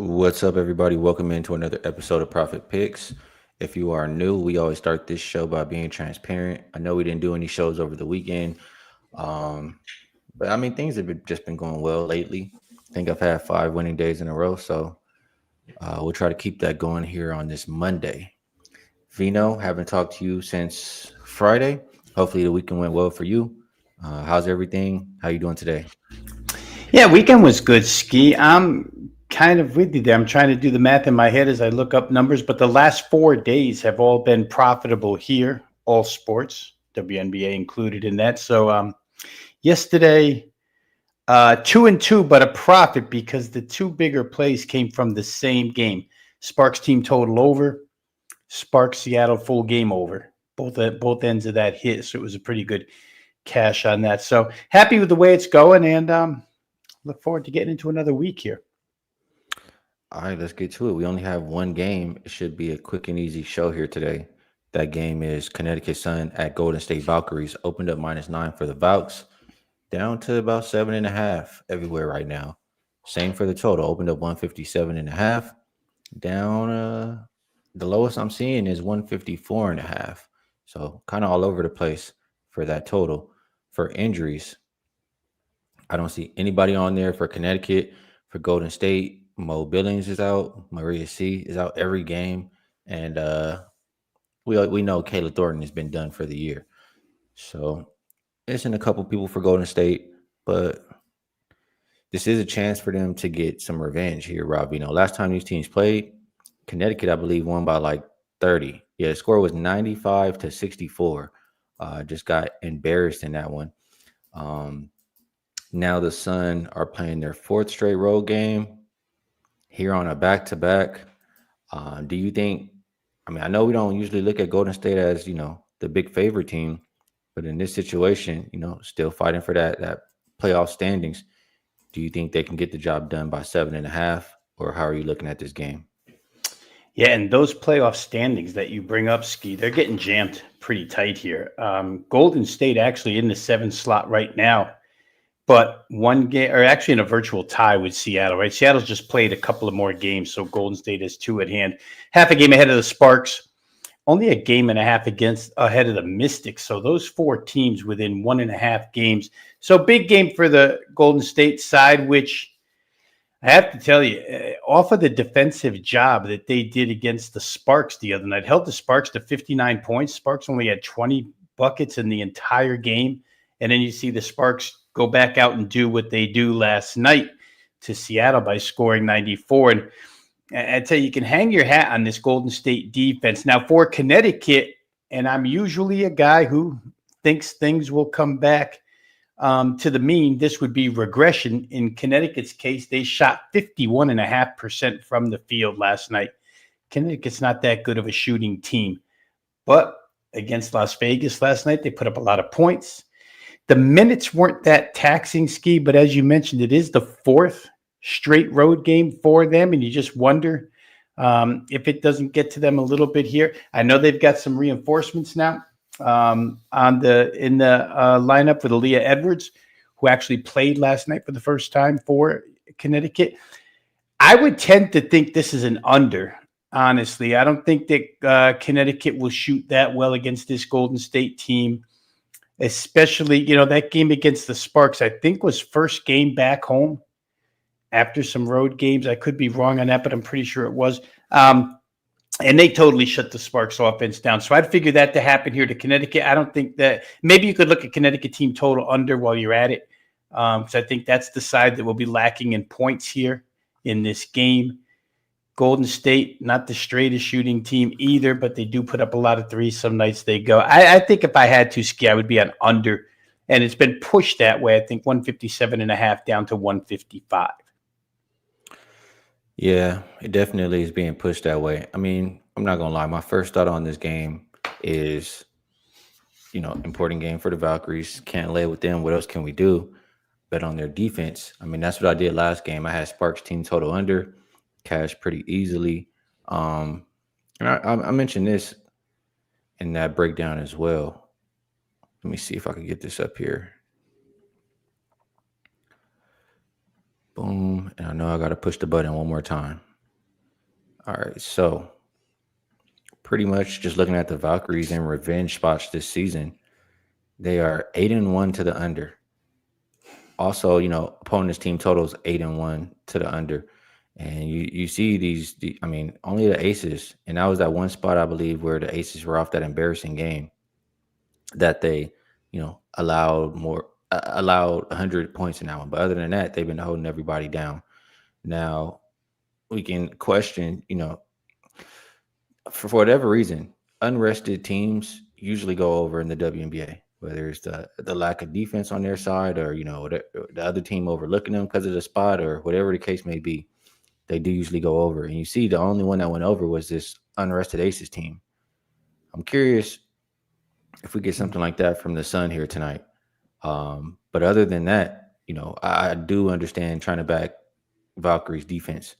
What's up, everybody? Welcome into another episode of Profit Picks. If you are new, we always start this show by being transparent. I know we didn't do any shows over the weekend, um, but I mean, things have just been going well lately. I think I've had 5 winning days in a row, so we'll try to keep that going here on this Monday. Vino, haven't talked to you since Friday. Hopefully, the weekend went well for you. How's everything? How you doing today? Yeah, weekend was good, Skee. I'm kind of with you there. I'm trying to do the math in my head as I look up numbers, but the last 4 days have all been profitable here, all sports, WNBA included in that. So yesterday, 2-2, but a profit because the two bigger plays came from the same game. Sparks team total over, Sparks Seattle full game over. Both ends of that hit, so it was a pretty good cash on that. So happy with the way it's going, and look forward to getting into another week here. All right, let's get to it. We only have one game. It should be a quick and easy show here today. That game is Connecticut Sun at Golden State Valkyries. Opened up -9 for the Valks, down to about 7.5 everywhere right now. Same for the total. Opened up 157.5. Down the lowest I'm seeing is 154.5. So kind of all over the place for that total. For injuries, I don't see anybody on there for Connecticut. For Golden State, Mo Billings is out. Maria C is out every game. And we know Kayla Thornton has been done for the year. So it's in a couple people for Golden State, but this is a chance for them to get some revenge here, Rob. Last time these teams played, Connecticut, I believe, won by like 30. Yeah, the score was 95-64. Just got embarrassed in that one. Um, Now the Sun are playing their fourth straight road game here on a back-to-back. Do you think? I mean, I know we don't usually look at Golden State as the big favorite team, but in this situation, still fighting for that playoff standings. Do you think they can get the job done by 7.5, or how are you looking at this game? Yeah, and those playoff standings that you bring up, Ski, they're getting jammed pretty tight here. Golden State actually in the 7 slot right now, but one game, or actually in a virtual tie with Seattle, right? Seattle's just played a couple of more games, so Golden State has 2 at hand. Half a game ahead of the Sparks, only a game and a half ahead of the Mystics. So those 4 teams within 1.5 games. So big game for the Golden State side, which I have to tell you, off of the defensive job that they did against the Sparks the other night, held the Sparks to 59 points. Sparks only had 20 buckets in the entire game. And then you see the Sparks go back out and do what they do last night to Seattle by scoring 94. And I tell you, you can hang your hat on this Golden State defense. Now, for Connecticut, and I'm usually a guy who thinks things will come back to the mean, this would be regression. In Connecticut's case, they shot 51.5% from the field last night. Connecticut's not that good of a shooting team. But against Las Vegas last night, they put up a lot of points. The minutes weren't that taxing, Ski, but as you mentioned, it is the 4th straight road game for them, and you just wonder if it doesn't get to them a little bit here. I know they've got some reinforcements now in the lineup with Aaliyah Edwards, who actually played last night for the first time for Connecticut. I would tend to think this is an under, honestly. I don't think that Connecticut will shoot that well against this Golden State team, especially, that game against the Sparks, I think was first game back home after some road games. I could be wrong on that, but I'm pretty sure it was. And they totally shut the Sparks offense down. So I'd figure that to happen here to Connecticut. I don't think that – maybe you could look at Connecticut team total under while you're at it. So I think that's the side that will be lacking in points here in this game. Golden State, not the straightest shooting team either, but they do put up a lot of threes. Some nights they go. I think if I had to, Ski, I would be on under. And it's been pushed that way. I think 157.5 down to 155. Yeah, it definitely is being pushed that way. I mean, I'm not gonna lie. My first thought on this game is, important game for the Valkyries. Can't lay with them. What else can we do? Bet on their defense. I mean, that's what I did last game. I had Sparks team total under, cash pretty easily. And I mentioned this in that breakdown as well. Let me see if I can get this up here. Boom. And I know I got to push the button one more time. All right, so pretty much just looking at the Valkyries and revenge spots this season, they are 8-1 to the under. Also, opponent's team totals 8-1 to the under. And you see I mean, only the aces, and that was that one spot I believe where the aces were off that embarrassing game that they, allowed 100 points in that one. But other than that, they've been holding everybody down. Now we can question, for whatever reason, unrested teams usually go over in the WNBA, whether it's the lack of defense on their side or the other team overlooking them because of the spot or whatever the case may be. They do usually go over, and you see the only one that went over was this unrested Aces team. I'm curious if we get something like that from the Sun here tonight. But other than that, I do understand trying to back Valkyries defense.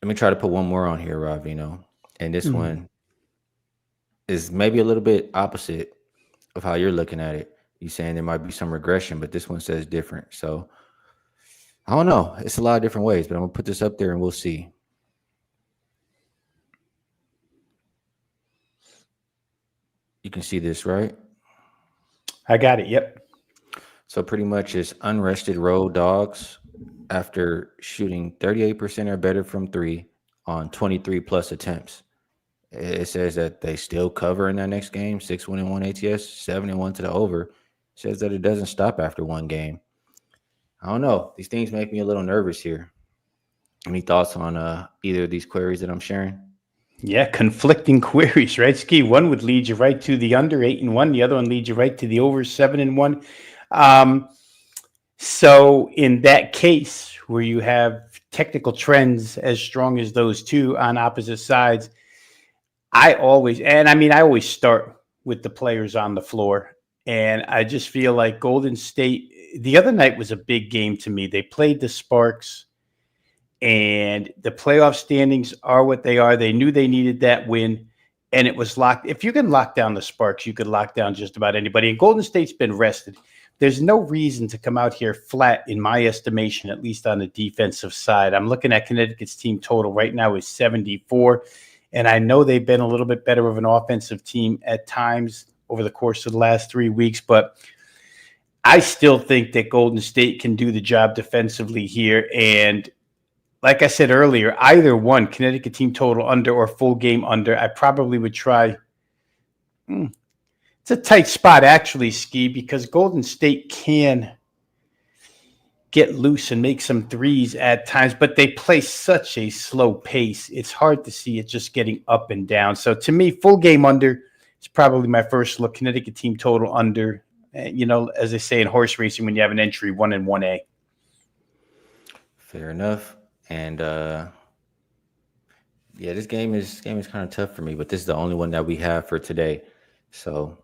Let me try to put one more on here, Rob Veno. And this one is maybe a little bit opposite of how you're looking at it. You're saying there might be some regression, but this one says different. So I don't know. It's a lot of different ways, but I'm gonna put this up there and we'll see. You can see this, right? I got it. Yep. So pretty much it's unrested road dogs after shooting 38% or better from three on 23 plus attempts. It says that they still cover in that next game, 6-1-1 ATS, 7-1 to the over. It says that it doesn't stop after one game. I don't know. These things make me a little nervous here. Any thoughts on either of these queries that I'm sharing? Yeah, conflicting queries, right? Skee, one would lead you right to the under 8-1. The other one leads you right to the over 7-1. So in that case, where you have technical trends as strong as those two on opposite sides, I always start with the players on the floor. And I just feel like Golden State, the other night was a big game to me. They played the Sparks, and the playoff standings are what they are. They knew they needed that win, and it was locked. If you can lock down the Sparks, you could lock down just about anybody. And Golden State's been rested. There's no reason to come out here flat, in my estimation, at least on the defensive side. I'm looking at Connecticut's team total right now is 74, and I know they've been a little bit better of an offensive team at times over the course of the last 3 weeks, but I still think that Golden State can do the job defensively here. And like I said earlier, either one, Connecticut team total under or full game under, I probably would try. It's a tight spot, actually, Skee, because Golden State can get loose and make some threes at times, but they play such a slow pace. It's hard to see it just getting up and down. So to me, full game under is probably my first look. Connecticut team total under. As they say in horse racing, when you have an entry 1 and 1A. Fair enough. And this game is kind of tough for me, but this is the only one that we have for today. So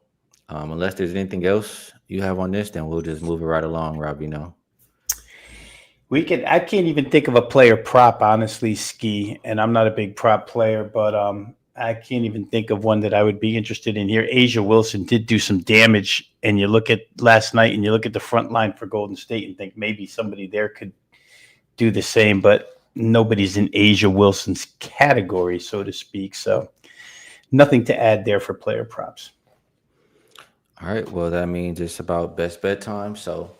unless there's anything else you have on this, then we'll just move it right along, Rob. I can't even think of a player prop, honestly, Skee, and I'm not a big prop player, but I can't even think of one that I would be interested in here. Asia Wilson did do some damage, and you look at last night and you look at the front line for Golden State and think maybe somebody there could do the same, but nobody's in Asia Wilson's category, so to speak. So nothing to add there for player props. All right. Well, that means it's about best bet time. So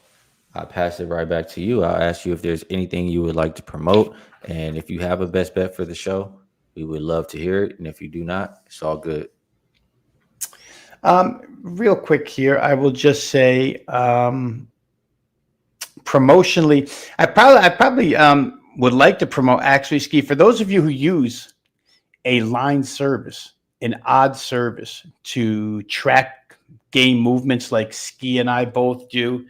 I'll pass it right back to you. I'll ask you if there's anything you would like to promote. And if you have a best bet for the show, we would love to hear it. And if you do not, it's all good. Real quick here, I will just say promotionally, I probably would like to promote, actually, Skee, for those of you who use a line service, an odd service to track game movements like Skee and I both do.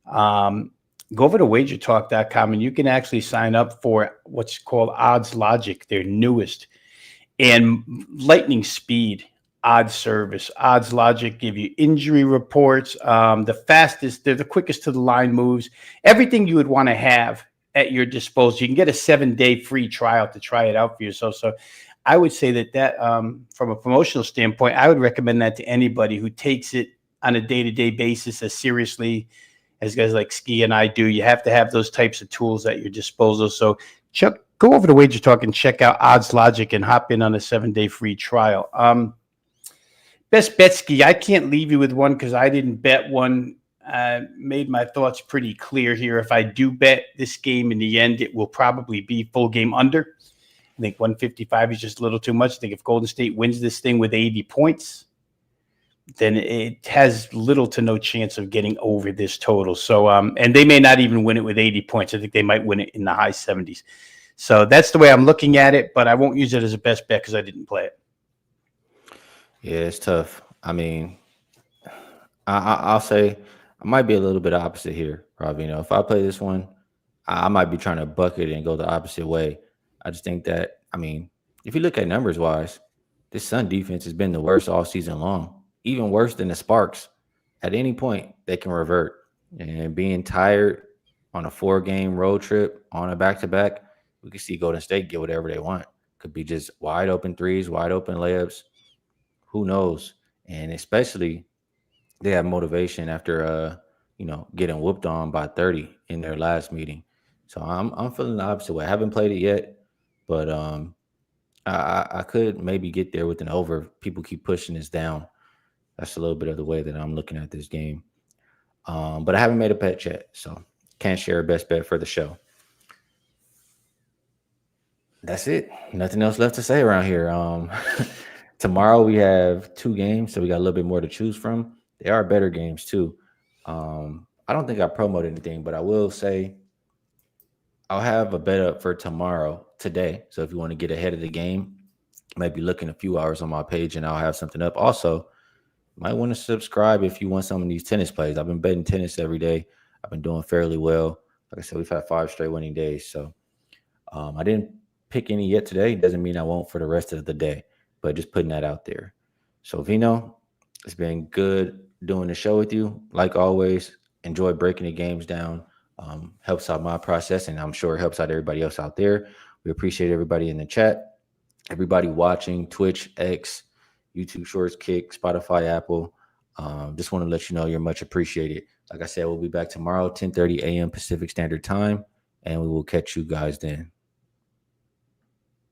Go over to wagertalk.com and you can actually sign up for what's called Odds Logic, their newest, and lightning speed odds service. Odds Logic give you injury reports, the fastest, they're the quickest to the line moves, everything you would want to have at your disposal. You can get a 7-day free trial to try it out for yourself. So I would say that from a promotional standpoint, I would recommend that to anybody who takes it on a day-to-day basis as seriously as guys like Skee and I do. You have to have those types of tools at your disposal. So go go over the wager talk and check out Odds Logic and hop in on a 7-day free trial. Best bet, Skee. I can't leave you with one because I didn't bet one. Made my thoughts pretty clear here. If I do bet this game in the end, it will probably be full game under. I think 155 is just a little too much. I think if Golden State wins this thing with 80 points, then it has little to no chance of getting over this total. So, and they may not even win it with 80 points. I think they might win it in the high 70s. So that's the way I'm looking at it, but I won't use it as a best bet because I didn't play it. Yeah, it's tough. I mean, I'll say I might be a little bit opposite here, Rob. If I play this one, I might be trying to bucket it and go the opposite way. I just think that, I mean, if you look at numbers wise, this Sun defense has been the worst all season long, even worse than the Sparks. At any point, they can revert. And being tired on a 4-game road trip on a back-to-back, we could see Golden State get whatever they want. Could be just wide open threes, wide open layups. Who knows? And especially they have motivation after getting whooped on by 30 in their last meeting. So I'm feeling the opposite way. I haven't played it yet, but I could maybe get there with an over. People keep pushing this down. That's a little bit of the way that I'm looking at this game. But I haven't made a bet yet, so can't share a best bet for the show. That's it. Nothing else left to say around here. Tomorrow we have 2 games, so we got a little bit more to choose from. They are better games too. I don't think I promoted anything, but I will say I'll have a bet up for today. So if you want to get ahead of the game, maybe look in a few hours on my page and I'll have something up. Also, you might want to subscribe if you want some of these tennis plays. I've been betting tennis every day. I've been doing fairly well. Like I said, we've had 5 straight winning days. So I didn't pick any yet today. Doesn't mean I won't for the rest of the day, but just putting that out there. So Veno, it's been good doing the show with you. Like always, enjoy breaking the games down. Helps out my process, and I'm sure it helps out everybody else out there. We appreciate everybody in the chat, everybody watching Twitch, X, YouTube Shorts, Kick, Spotify, Apple. Just want to let you know you're much appreciated. Like I said, we'll be back tomorrow, 10:30 a.m. Pacific Standard Time, and we will catch you guys then.